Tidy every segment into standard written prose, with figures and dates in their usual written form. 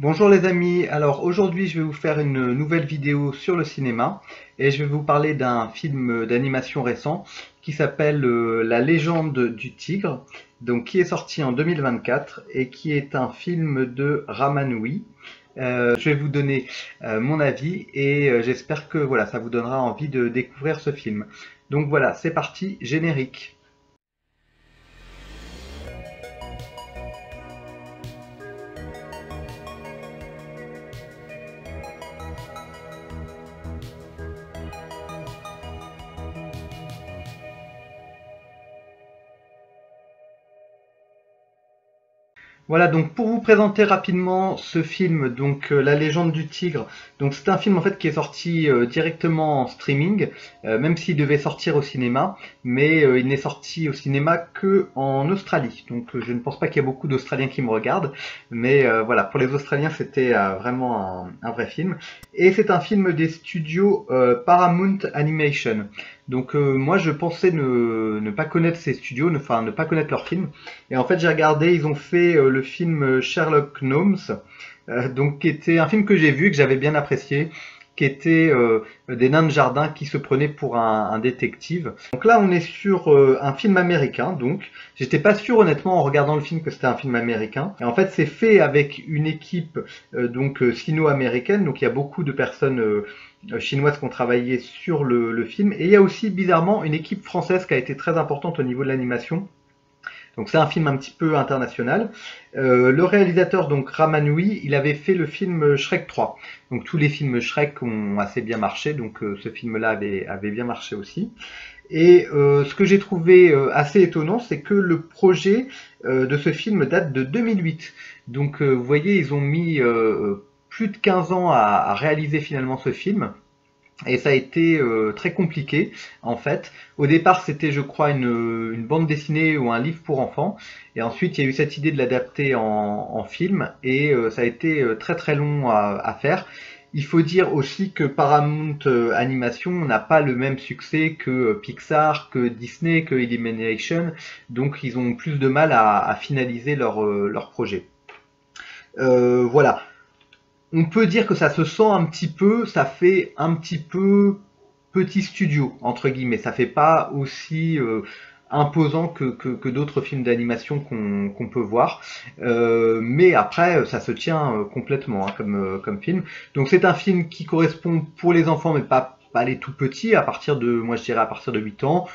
Bonjour les amis, alors aujourd'hui je vais vous faire une nouvelle vidéo sur le cinéma et je vais vous parler d'un film d'animation récent qui s'appelle La légende du tigre, donc qui est sorti en 2024 et qui est un film de Ramanui. Je vais vous donner mon avis et j'espère que voilà, ça vous donnera envie de découvrir ce film. Donc voilà, c'est parti, générique. Voilà, donc pour vous présenter rapidement ce film, donc La légende du tigre, donc c'est un film en fait qui est sorti directement en streaming, même s'il devait sortir au cinéma, mais il n'est sorti au cinéma que en Australie. Donc je ne pense pas qu'il y a beaucoup d'Australiens qui me regardent, mais voilà, pour les Australiens c'était vraiment un vrai film. Et c'est un film des studios Paramount Animation. Donc moi je pensais ne pas connaître ces studios, enfin ne pas connaître leurs films. Et en fait, j'ai regardé, ils ont fait le film Sherlock Gnomes, donc qui était un film que j'ai vu, que j'avais bien apprécié, qui était des nains de jardin qui se prenaient pour un détective. Donc là, on est sur un film américain, donc j'étais pas sûr honnêtement en regardant le film que c'était un film américain. Et en fait, c'est fait avec une équipe sino-américaine, donc il y a beaucoup de personnes chinoises qui ont travaillé sur le film. Et il y a aussi bizarrement une équipe française qui a été très importante au niveau de l'animation. Donc c'est un film un petit peu international. Le réalisateur, donc Ramanui, il avait fait le film Shrek 3. Donc tous les films Shrek ont assez bien marché, donc ce film-là avait bien marché aussi. Et ce que j'ai trouvé assez étonnant, c'est que le projet de ce film date de 2008. Donc vous voyez, ils ont mis plus de 15 ans à réaliser finalement ce film. Et ça a été très compliqué en fait. Au départ, c'était, je crois, une bande dessinée ou un livre pour enfants. Et ensuite, il y a eu cette idée de l'adapter en film. Et ça a été très très long à faire. Il faut dire aussi que Paramount Animation n'a pas le même succès que Pixar, que Disney, que Illumination. Donc, ils ont plus de mal à finaliser leur projet. Voilà, on peut dire que ça se sent un petit peu, ça fait un petit peu petit studio, entre guillemets. Ça fait pas aussi imposant que d'autres films d'animation qu'on peut voir. Mais après, ça se tient complètement hein, comme film. Donc c'est un film qui correspond pour les enfants, mais pas les tout petits, à partir de, moi je dirais à partir de 8 ans,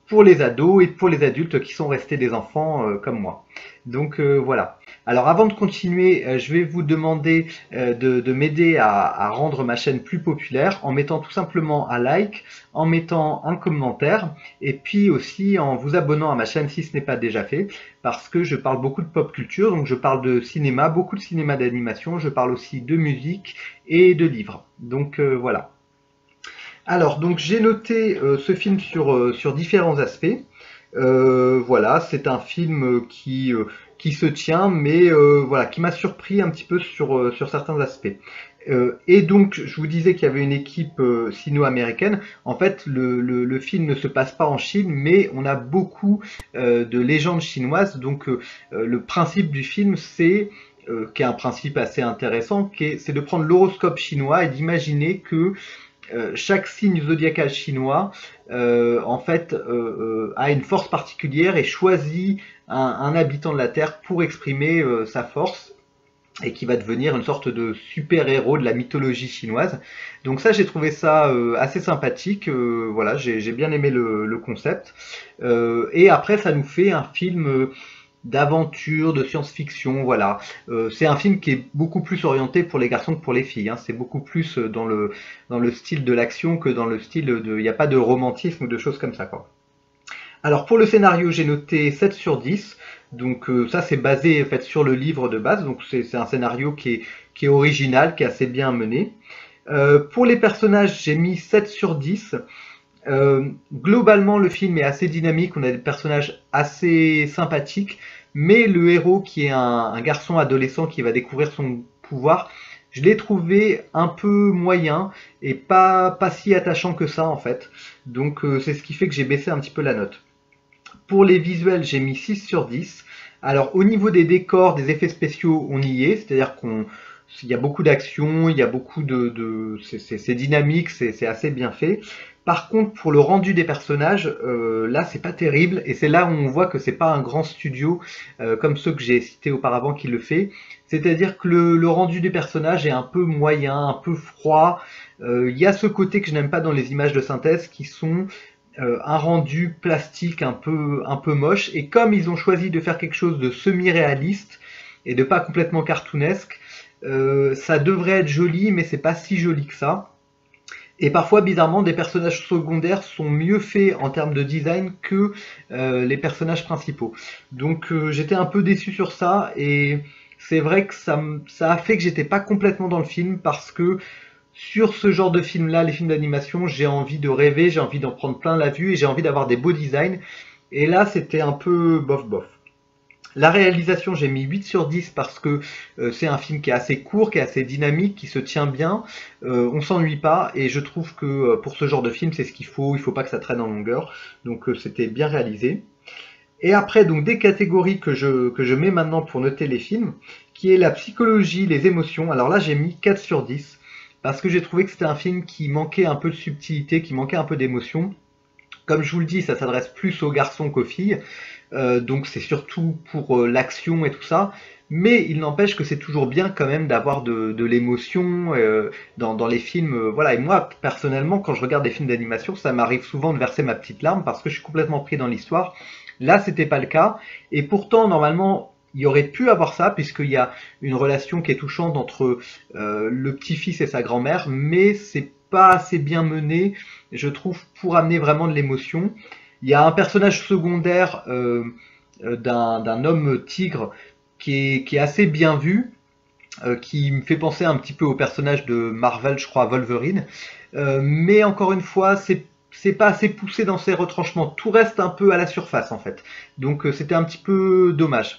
pour les ados et pour les adultes qui sont restés des enfants comme moi. Donc voilà. Alors avant de continuer, je vais vous demander de m'aider à rendre ma chaîne plus populaire en mettant tout simplement un like, en mettant un commentaire et puis aussi en vous abonnant à ma chaîne si ce n'est pas déjà fait parce que je parle beaucoup de pop culture, donc je parle de cinéma, beaucoup de cinéma d'animation, je parle aussi de musique et de livres. Donc voilà. Alors, donc j'ai noté ce film sur différents aspects. Voilà, c'est un film qui se tient, mais voilà, qui m'a surpris un petit peu sur certains aspects. Et donc, je vous disais qu'il y avait une équipe sino-américaine. En fait, le film ne se passe pas en Chine, mais on a beaucoup de légendes chinoises. Donc, le principe du film, c'est qui est un principe assez intéressant, c'est de prendre l'horoscope chinois et d'imaginer que chaque signe zodiacal chinois en fait a une force particulière et choisit un habitant de la Terre pour exprimer sa force et qui va devenir une sorte de super-héros de la mythologie chinoise. Donc ça, j'ai trouvé ça assez sympathique. Voilà, j'ai bien aimé le concept. Et après, ça nous fait un film d'aventure, de science-fiction, voilà. C'est un film qui est beaucoup plus orienté pour les garçons que pour les filles. Hein. C'est beaucoup plus dans le style de l'action que dans le style de... Il n'y a pas de romantisme ou de choses comme ça, quoi. Alors pour le scénario, j'ai noté 7 sur 10. Donc ça, c'est basé en fait, sur le livre de base. Donc c'est un scénario qui est original, qui est assez bien mené. Pour les personnages, j'ai mis 7 sur 10. Globalement, le film est assez dynamique, on a des personnages assez sympathiques, mais le héros qui est un garçon adolescent qui va découvrir son pouvoir, je l'ai trouvé un peu moyen et pas si attachant que ça en fait. Donc c'est ce qui fait que j'ai baissé un petit peu la note. Pour les visuels, j'ai mis 6 sur 10. Alors au niveau des décors, des effets spéciaux, on y est, c'est-à-dire Il y a beaucoup d'action, il y a beaucoup c'est dynamique, c'est assez bien fait. Par contre, pour le rendu des personnages, là, c'est pas terrible, et c'est là où on voit que c'est pas un grand studio comme ceux que j'ai cités auparavant qui le fait. C'est-à-dire que le rendu des personnages est un peu moyen, un peu froid. Il y a ce côté que je n'aime pas dans les images de synthèse, qui sont un rendu plastique un peu moche. Et comme ils ont choisi de faire quelque chose de semi-réaliste et de pas complètement cartoonesque, ça devrait être joli, mais c'est pas si joli que ça. Et parfois, bizarrement, des personnages secondaires sont mieux faits en termes de design que les personnages principaux. Donc j'étais un peu déçu sur ça, et c'est vrai que ça a fait que j'étais pas complètement dans le film, parce que sur ce genre de film-là, les films d'animation, j'ai envie de rêver, j'ai envie d'en prendre plein la vue, et j'ai envie d'avoir des beaux designs. Et là, c'était un peu bof bof. La réalisation, j'ai mis 8 sur 10 parce que c'est un film qui est assez court, qui est assez dynamique, qui se tient bien, on s'ennuie pas, et je trouve que pour ce genre de film, c'est ce il faut pas que ça traîne en longueur, donc c'était bien réalisé. Et après, donc des catégories que je mets maintenant pour noter les films, qui est la psychologie, les émotions. Alors là, j'ai mis 4 sur 10 parce que j'ai trouvé que c'était un film qui manquait un peu de subtilité, qui manquait un peu d'émotion. Comme je vous le dis, ça s'adresse plus aux garçons qu'aux filles, donc c'est surtout pour l'action et tout ça. Mais il n'empêche que c'est toujours bien quand même d'avoir de l'émotion dans les films. Voilà. Et moi, personnellement, quand je regarde des films d'animation, ça m'arrive souvent de verser ma petite larme parce que je suis complètement pris dans l'histoire. Là, c'était pas le cas. Et pourtant, normalement, il y aurait pu avoir ça, puisqu'il y a une relation qui est touchante entre le petit-fils et sa grand-mère, mais c'est pas assez bien mené, je trouve, pour amener vraiment de l'émotion. Il y a un personnage secondaire d'un homme tigre qui est assez bien vu, qui me fait penser un petit peu au personnage de Marvel, je crois, Wolverine. Mais encore une fois, c'est pas assez poussé dans ses retranchements. Tout reste un peu à la surface en fait. Donc c'était un petit peu dommage.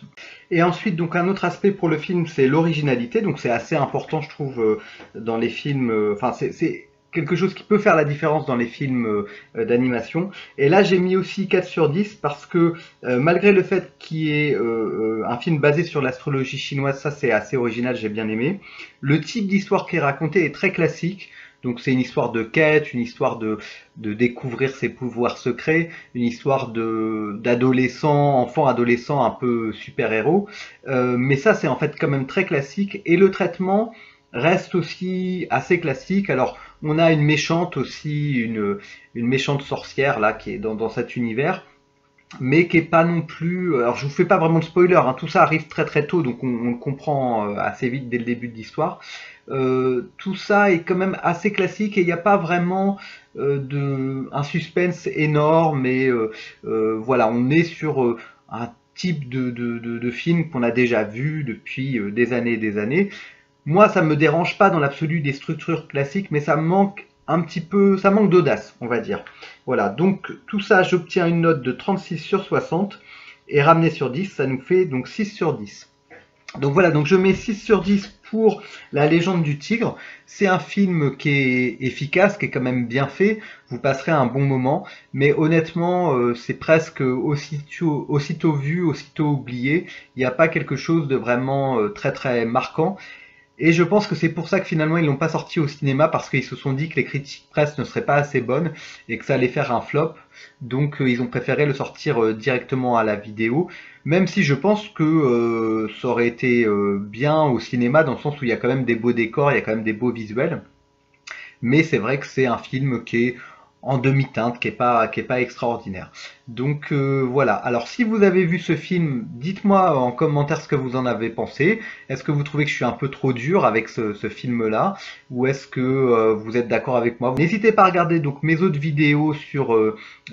Et ensuite, donc un autre aspect pour le film, c'est l'originalité. Donc c'est assez important, je trouve, dans les films. Enfin, c'est quelque chose qui peut faire la différence dans les films d'animation. Et là, j'ai mis aussi 4 sur 10 parce que malgré le fait qu'il y ait un film basé sur l'astrologie chinoise, ça c'est assez original, j'ai bien aimé. Le type d'histoire qui est raconté est très classique. Donc c'est une histoire de quête, une histoire de découvrir ses pouvoirs secrets, une histoire d'adolescents, enfants adolescents un peu super-héros. Mais ça c'est en fait quand même très classique, et le traitement reste aussi assez classique. Alors on a une méchante aussi, une méchante sorcière là qui est dans cet univers, mais qui est pas non plus. Alors je vous fais pas vraiment de spoiler, hein, tout ça arrive très très tôt, donc on le comprend assez vite dès le début de l'histoire. Tout ça est quand même assez classique, et il n'y a pas vraiment un suspense énorme, et voilà, on est sur un type de film qu'on a déjà vu depuis des années et des années. Moi, ça me dérange pas dans l'absolu des structures classiques, mais ça manque un petit peu, ça manque d'audace, on va dire. Voilà, donc tout ça, j'obtiens une note de 36 sur 60, et ramené sur 10, ça nous fait donc 6 sur 10. Donc voilà, donc je mets 6 sur 10 pour La Légende du Tigre. C'est un film qui est efficace, qui est quand même bien fait. Vous passerez un bon moment, mais honnêtement, c'est presque aussitôt vu, aussitôt oublié. Il n'y a pas quelque chose de vraiment très très marquant. Et je pense que c'est pour ça que finalement ils l'ont pas sorti au cinéma, parce qu'ils se sont dit que les critiques presse ne seraient pas assez bonnes et que ça allait faire un flop. Donc ils ont préféré le sortir directement à la vidéo, même si je pense que ça aurait été bien au cinéma, dans le sens où il y a quand même des beaux décors, il y a quand même des beaux visuels. Mais c'est vrai que c'est un film qui est en demi-teinte, qui est pas extraordinaire. Donc voilà. Alors si vous avez vu ce film, dites-moi en commentaire ce que vous en avez pensé. Est-ce que vous trouvez que je suis un peu trop dur avec ce film-là, ou est-ce que vous êtes d'accord avec moi? N'hésitez pas à regarder donc mes autres vidéos sur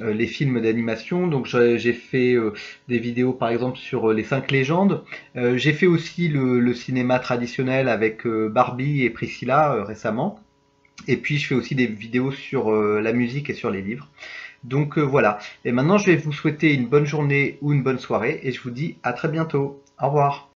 les films d'animation. Donc j'ai fait des vidéos par exemple sur les 5 légendes. J'ai fait aussi le cinéma traditionnel avec Barbie et Priscilla récemment. Et puis je fais aussi des vidéos sur la musique et sur les livres. Donc voilà. Et maintenant je vais vous souhaiter une bonne journée ou une bonne soirée, et je vous dis à très bientôt. Au revoir.